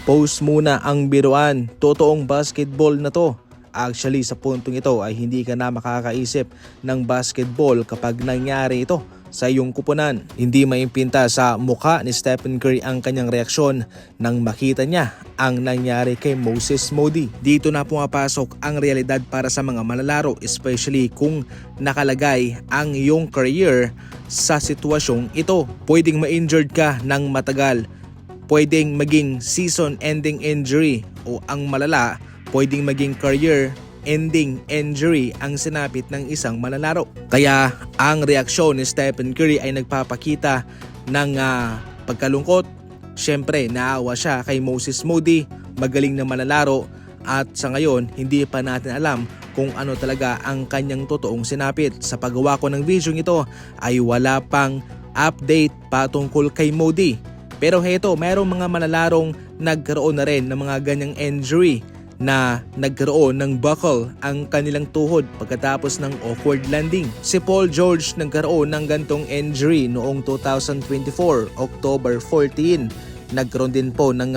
Post muna ang biruan, totoong basketball na to. Actually sa puntong ito ay hindi ka na makakaisip ng basketball kapag nangyari ito sa iyong kupunan. Hindi maimpinta sa mukha ni Stephen Curry ang kanyang reaksyon nang makita niya ang nangyari kay Moses Moody. Dito na pumapasok ang realidad para sa mga manlalaro, especially kung nakalagay ang iyong career sa sitwasyong ito. Pwedeng ma-injured ka ng matagal, pwedeng maging season-ending injury o ang malala, pwedeng maging career-ending injury ang sinapit ng isang manlalaro. Kaya ang reaksyon ni Stephen Curry ay nagpapakita ng pagkalungkot. Siyempre naawa siya kay Moses Moody, magaling na manlalaro, at sa ngayon hindi pa natin alam kung ano talaga ang kanyang totoong sinapit. Sa paggawa ko ng video ito ay wala pang update patungkol kay Moody. Pero heto, mayroong mga manalarong nagkaroon na rin ng mga ganyang injury na nagkaroon ng buckle ang kanilang tuhod pagkatapos ng awkward landing. Si Paul George nagkaroon ng gantong injury noong 2024, October 14. Nagkaroon din po ng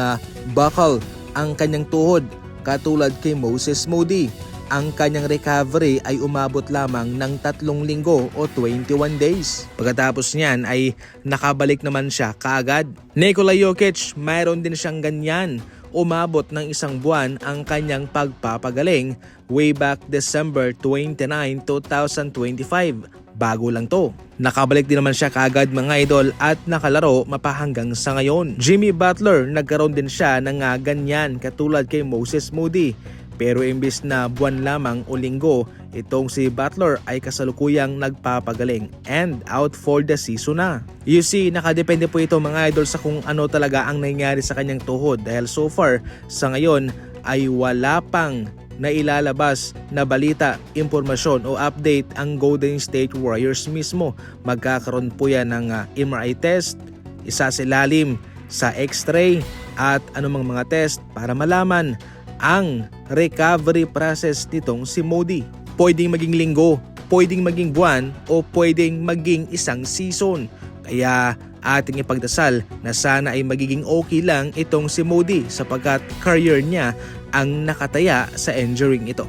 buckle ang kanyang tuhod katulad kay Moses Moody. Ang kanyang recovery ay umabot lamang ng 3 linggo o 21 days. Pagkatapos niyan ay nakabalik naman siya kaagad. Nikola Jokic, mayroon din siyang ganyan. Umabot ng 1 buwan ang kanyang pagpapagaling way back December 29, 2025. Bago lang to. Nakabalik din naman siya kaagad mga idol at nakalaro mapahanggang sa ngayon. Jimmy Butler, nagkaroon din siya ng ganyan katulad kay Moses Moody. Pero imbis na buwan lamang o linggo, itong si Butler ay kasalukuyang nagpapagaling and out for the season na. You see, nakadepende po ito mga idol sa kung ano talaga ang nangyari sa kanyang tuhod dahil so far sa ngayon ay wala pang nailalabas na balita, impormasyon o update ang Golden State Warriors mismo. Magkakaroon po yan ng MRI test, isasilalim sa X-ray at anumang mga test para malaman ang recovery process nitong si Moody. Pwedeng maging linggo, pwedeng maging buwan o pwedeng maging isang season. Kaya ating ipagdasal na sana ay magiging okay lang itong si Moody sapagkat career niya ang nakataya sa injury ito.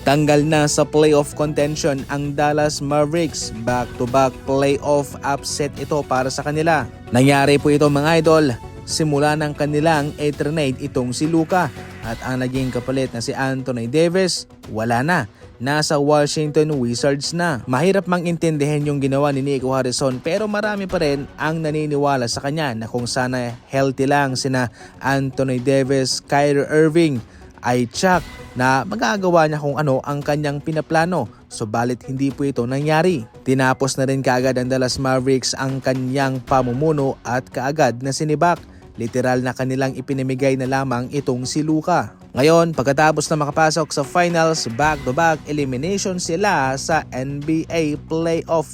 Tanggal na sa playoff contention ang Dallas Mavericks. Back-to-back playoff upset ito para sa kanila. Nangyari po ito mga idol simula ng kanilang trade itong si Luka at ang naging kapalit na si Anthony Davis wala na. Nasa Washington Wizards na. Mahirap mang intindihin yung ginawa ni Nico Harrison pero marami pa rin ang naniniwala sa kanya na kung sana healthy lang sina Anthony Davis, Kyrie Irving ay tsak na magagawa niya kung ano ang kanyang pinaplano. Subalit hindi po ito nangyari. Tinapos na rin kaagad ang Dallas Mavericks ang kanyang pamumuno at kaagad na sinibak. Literal na kanilang ipinamigay na lamang itong si Luka. Ngayon, pagkatapos na makapasok sa finals, back-to-back elimination sila sa NBA playoff.